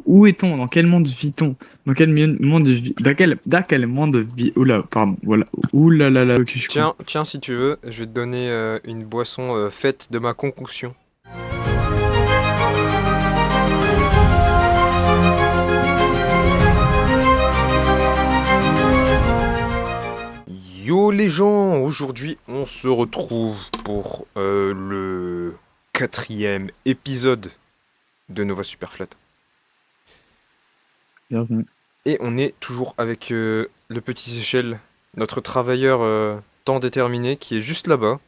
où est-on? Dans quel monde vit-on? Dans quel monde dans quel monde vit... Oula, pardon, voilà. Oula là là, ok, je suis con. Tiens, si tu veux, je vais te donner une boisson faite de ma concoction. Yo les gens, aujourd'hui on se retrouve pour le quatrième épisode de Nova Superflat. Bienvenue. Et on est toujours avec le petit Seychelles, notre travailleur tant déterminé qui est juste là-bas.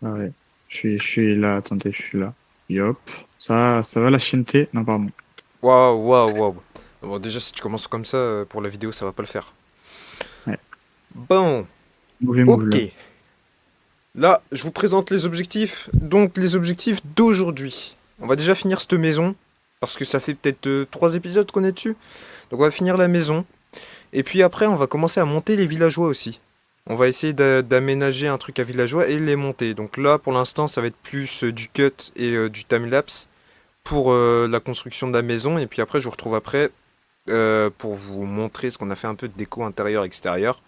Ah ouais. Je suis là, attendez, je suis là. Yop. Ça va la chienneté? Non, pardon. Waouh, waouh, waouh. Bon, déjà, si tu commences comme ça, pour la vidéo, ça va pas le faire. Ouais. Bon, Mauvais move ok. là. Là, je vous présente les objectifs. Donc, les objectifs d'aujourd'hui. On va déjà finir cette maison. Parce que ça fait peut-être 3 épisodes qu'on est dessus. Donc, on va finir la maison. Et puis après, on va commencer à monter les villageois aussi. On va essayer d'aménager un truc à villageois et les monter. Donc là, pour l'instant, ça va être plus du cut et du timelapse pour la construction de la maison. Et puis après, je vous retrouve après pour vous montrer ce qu'on a fait un peu de déco intérieur-extérieur.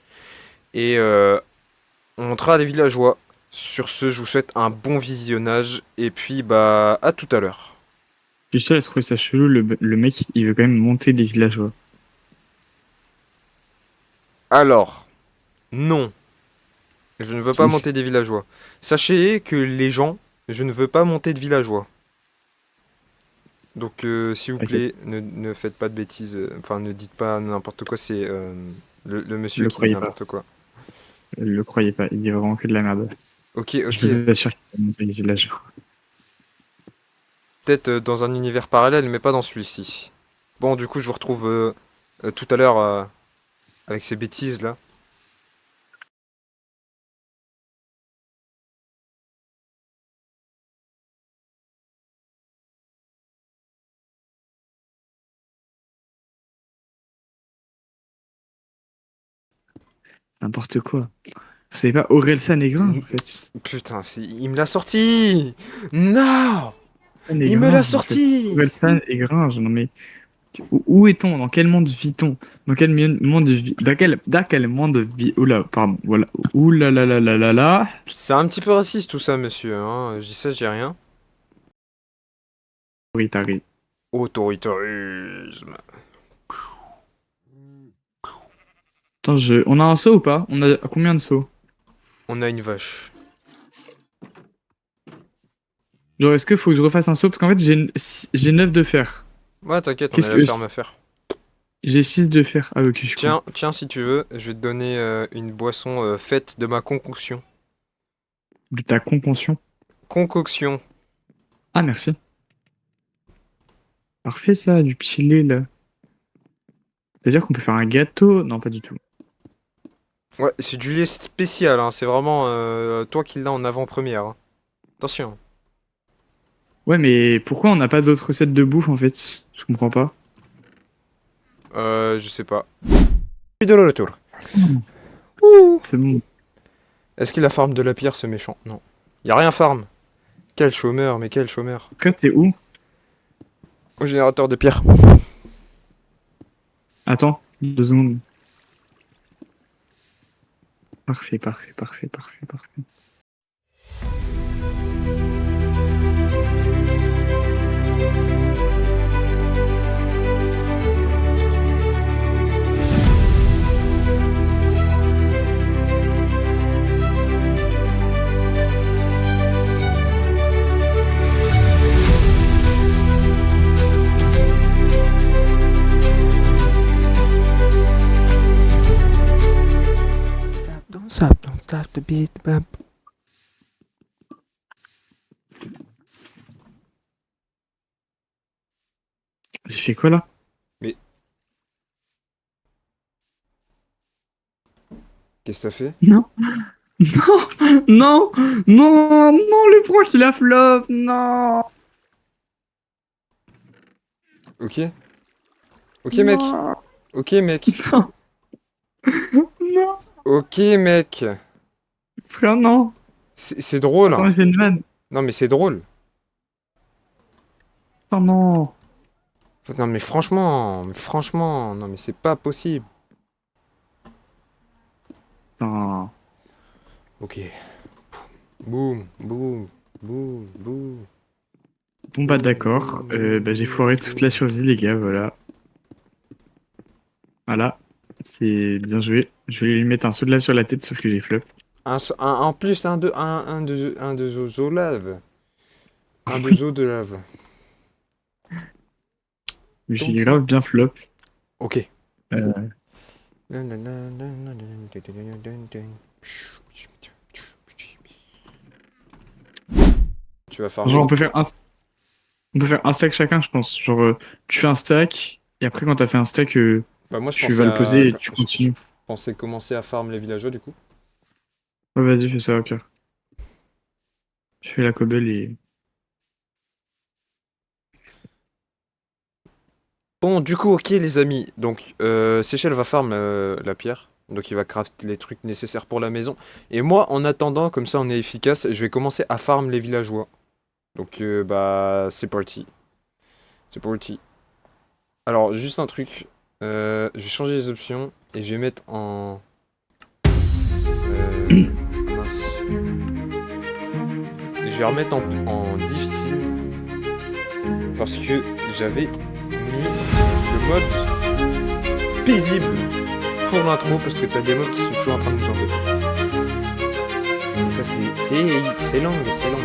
Et on montrera les villageois. Sur ce, je vous souhaite un bon visionnage. Et puis, bah, à tout à l'heure. Je suis sûr, à trouver ça chelou, le mec, il veut quand même monter des villageois. Alors, non, je ne veux pas Si. monter des villageois. Sachez que les gens, je ne veux pas monter de villageois. Donc, s'il vous Ok, plaît, ne faites pas de bêtises. Enfin, ne dites pas n'importe quoi. C'est le monsieur le qui dit croyez pas. n'importe quoi. Le croyez pas, il dit vraiment que de la merde. Ok, Je ok. vous assure qu'il va monter des villageois. Peut-être dans un univers parallèle, mais pas dans celui-ci. Bon, du coup, je vous retrouve tout à l'heure avec ces bêtises là. N'importe quoi. Vous savez pas Orelsan Negrin, N- en fait. Putain, il me l'a sorti! Non! Il me l'a Negrin, en fait. sorti! Orelsan et Gringe, non mais... Où est-on? Dans quel monde vit-on? Dans quel monde dans quel monde vit... Oula, pardon, voilà. Oula là là là là là. C'est un petit peu raciste tout ça, monsieur, hein. Je dis ça, je dis rien. Oui, t'arrives. Autoritarisme. Attends, on a un seau ou pas? On a combien de seaux? On a une vache. Genre, est-ce qu'il faut que je refasse un seau? Parce qu'en fait, j'ai 9 de fer. Ouais, t'inquiète, on a Qu'est-ce la que... ferme à faire. J'ai 6 de fer. Ah, ok, je suis con. Tiens, si tu veux, je vais te donner une boisson faite de ma concoction. De ta contention. Concoction. Ah, merci. Parfait, ça, du petit lait, là. C'est-à-dire qu'on peut faire un gâteau? Non, pas du tout. Ouais, c'est du lait spécial, hein. C'est vraiment toi qui l'as en avant-première, hein. Attention. Ouais, mais pourquoi on n'a pas d'autres recettes de bouffe, en fait? Je comprends pas. Je sais pas. De le retour. Hmm. Ouh. C'est bon. Est-ce qu'il a farm de la pierre, ce méchant? Non. Y a rien farm. Quel chômeur, mais quel chômeur. Après, t'es où? Au générateur de pierre. Attends, 2 secondes. Parfait, parfait, parfait, parfait, parfait. Don't stop the beat, bam. J'ai fait quoi, là? Mais qu'est-ce que ça fait? Non, non, non, non, non, le point qu'il a flop, non, Ok. Ok, mec. non, Ok, mec. non, non, Ok, mec. frère, non. C'est drôle, Attends, hein. j'ai une vanne. Non, mais c'est drôle. Oh non. Non mais franchement, non mais c'est pas possible. Putain. Ok. Boum, boum, boum, boum. Bon bah d'accord. Bah, j'ai foiré toute la survie, les gars, voilà. Voilà. C'est bien joué. Je vais lui mettre un saut de lave sur la tête, sauf que j'ai flop. En plus, un de zozo lave. Un de zo de lave. J'ai Donc, grave bien flop. ok. Euh, Tu vas farmer genre, dans... on peut faire un stack chacun, je pense. Genre, tu fais un stack, et après, quand t'as fait un stack, Bah moi tu vas le poser et tu je continues. pensais commencer à farm les villageois du coup. Ouais, vas-y, fais ça, ok. Je fais la cobble et... Bon, du coup, ok les amis. Donc, Seychelles va farm la pierre. Donc, il va craft les trucs nécessaires pour la maison. Et moi, en attendant, comme ça on est efficace, je vais commencer à farm les villageois. Donc, bah, c'est parti. C'est parti. Alors, juste un truc. Je vais changer les options et je vais mettre en... mince. Et je vais remettre en difficile. Parce que j'avais mis le mode paisible pour l'intro parce que t'as des mobs qui sont toujours en train de nous embêter. Et ça c'est long, c'est long.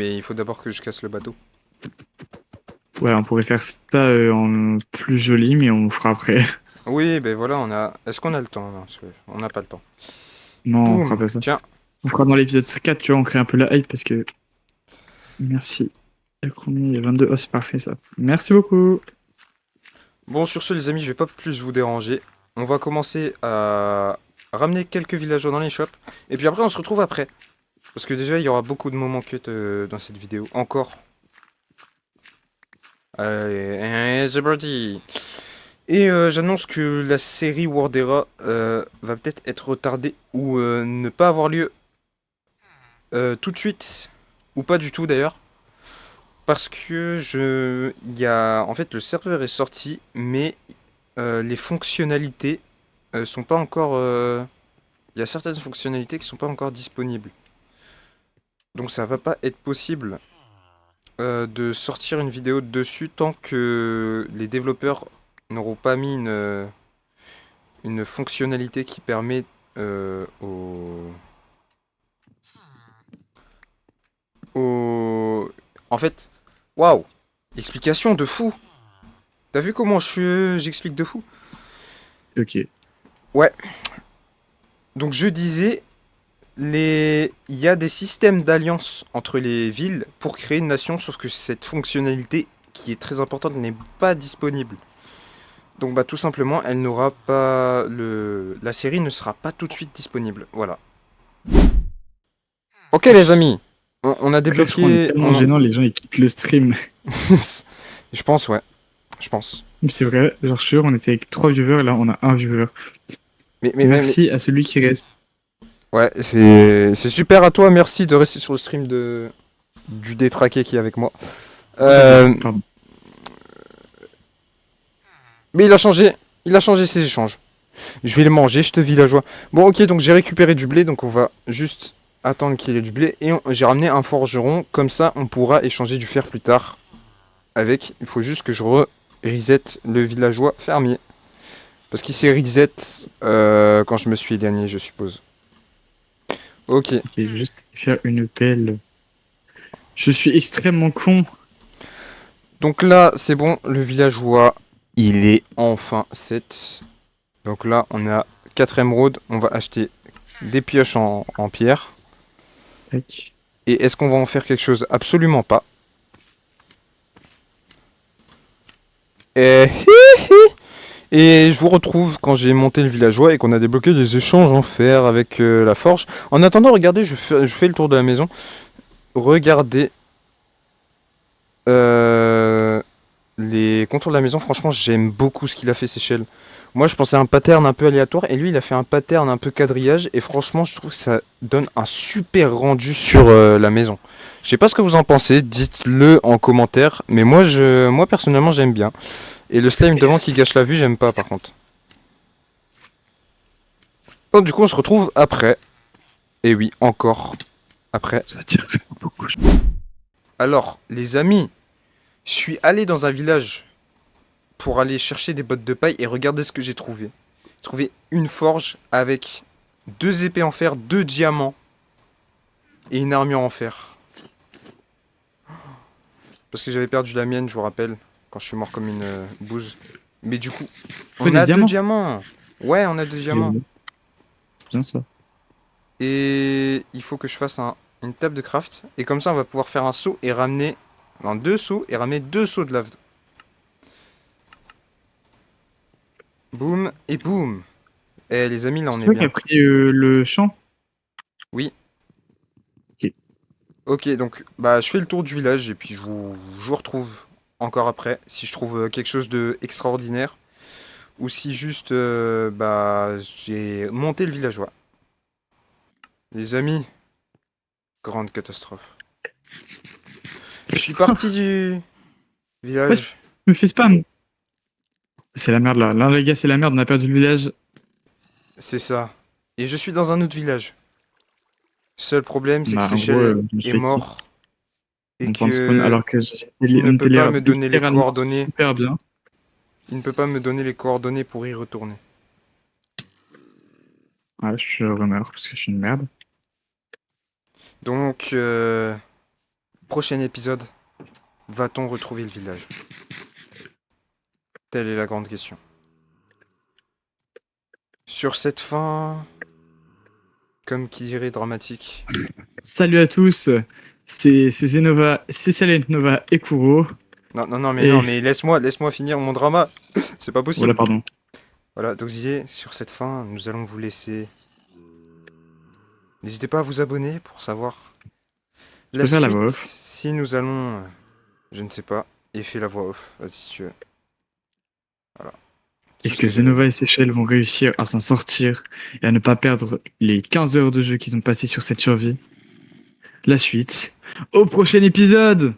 mais il faut d'abord que je casse le bateau. Ouais, on pourrait faire ça en plus joli, mais on le fera après. Oui, ben voilà, on a... Est-ce qu'on a le temps? Non, on n'a pas le temps. Non, on fera Boum! pas ça. Tiens. On fera dans l'épisode 4, tu vois, on crée un peu la hype parce que. Merci. Il y a combien? Il y a 22. Oh, c'est parfait ça. Merci beaucoup. Bon, sur ce, les amis, je vais pas plus vous déranger. On va commencer à ramener quelques villageois dans les shops. Et puis après, on se retrouve après. Parce que déjà, il y aura beaucoup de moments cut dans cette vidéo. Encore. Allez, c'est parti! Et j'annonce que la série Wardera va peut-être être retardée ou ne pas avoir lieu tout de suite. Ou pas du tout d'ailleurs. Parce que en fait, le serveur est sorti, mais les fonctionnalités sont pas encore... Il y a certaines fonctionnalités qui sont pas encore disponibles. Donc ça va pas être possible de sortir une vidéo dessus tant que les développeurs n'auront pas mis une fonctionnalité qui permet En fait, waouh! Explication de fou! T'as vu comment j'explique de fou? Ok. Ouais. Donc je disais, il y a des systèmes d'alliance entre les villes pour créer une nation, sauf que cette fonctionnalité, qui est très importante, n'est pas disponible. Donc bah tout simplement, elle n'aura pas la série ne sera pas tout de suite disponible. Voilà. Ok les amis, on a Après, je crois qu'on est débloqué. tellement gênant, les gens ils quittent le stream. Je pense, ouais. Je pense. Mais c'est vrai, genre sûr, on était avec 3 viewers et là on a un viewer. Mais Merci à celui qui reste. ouais, c'est super à toi. Merci de rester sur le stream du détraqué qui est avec moi. Pardon. Mais il a changé ses échanges. Je vais les manger, je te villageois. Bon, ok, donc j'ai récupéré du blé, donc on va juste attendre qu'il y ait du blé. Et j'ai ramené un forgeron, comme ça on pourra échanger du fer plus tard. Il faut juste que je reset le villageois fermier. Parce qu'il s'est reset quand je me suis éloigné, je suppose. Ok. Ok, je vais juste faire une pelle. Je suis extrêmement con. Donc là, c'est bon, le villageois, il est enfin set. Donc là, on a 4 émeraudes. On va acheter des pioches en pierre. Tac. Et est-ce qu'on va en faire quelque chose? Absolument pas. Et, et je vous retrouve quand j'ai monté le villageois et qu'on a débloqué des échanges en fer avec la forge. En attendant, regardez, je fais le tour de la maison. Regardez les contours de la maison. Franchement, j'aime beaucoup ce qu'il a fait, Seychelles. Moi, je pensais à un pattern un peu aléatoire et lui, il a fait un pattern un peu quadrillage. Et franchement, je trouve que ça donne un super rendu sur la maison. Je sais pas ce que vous en pensez, dites-le en commentaire. Mais moi personnellement, j'aime bien. Et le slime devant qui gâche la vue, j'aime pas par contre. Donc du coup, on se retrouve après. Et oui, encore après. Ça tire vraiment beaucoup. Alors, les amis, je suis allé dans un village pour aller chercher des bottes de paille et regardez ce que j'ai trouvé. J'ai trouvé une forge avec 2 épées en fer, 2 diamants et une armure en fer. Parce que j'avais perdu la mienne, je vous rappelle, quand je suis mort comme une bouse. Mais du coup, Faut on des a 2 diamants. diamants. Ouais, on a 2 diamants. Bien ça. Et il faut que je fasse une table de craft. Et comme ça, on va pouvoir faire un seau et ramener... Non, 2 seaux et ramener 2 seaux de lave. Boum et boum. Eh les amis, là on C'est est toi qui bien. as pris le champ? Oui. Ok. Ok, donc bah je fais le tour du village et puis je vous retrouve encore après si je trouve quelque chose de extraordinaire ou si juste bah j'ai monté le villageois. Les amis, grande catastrophe. Je suis parti du Wesh, village. me fais spam. C'est la merde là. Là, les gars, c'est la merde. On a perdu le village. C'est ça. Et je suis dans un autre village. Seul problème, c'est que Bah, en gros, Seychelles je est fais qui? on et On pense spawn que alors que il ne on peut était pas me donner les littéralement coordonnées. super bien. Il ne peut pas me donner les coordonnées pour y retourner. Ouais, je remeurs parce que je suis une merde. Donc, prochain épisode, va-t-on retrouver le village? Telle est la grande question. Sur cette fin, comme qui dirait dramatique. Salut à tous, c'est Zenova, c'est Nova et Kuro. Non, mais laisse-moi finir mon drama. C'est pas Voilà, possible. pardon. Voilà, donc je disais, sur cette fin, nous allons vous laisser. N'hésitez pas à vous abonner pour savoir Je la peux faire la suite. voix off. Si nous allons, je ne sais pas, et fais la voix off, vas-y si tu veux. Voilà. Est-ce que Zenova et Seychelles vont réussir à s'en sortir et à ne pas perdre les 15 heures de jeu qu'ils ont passées sur cette survie? La suite, au prochain épisode!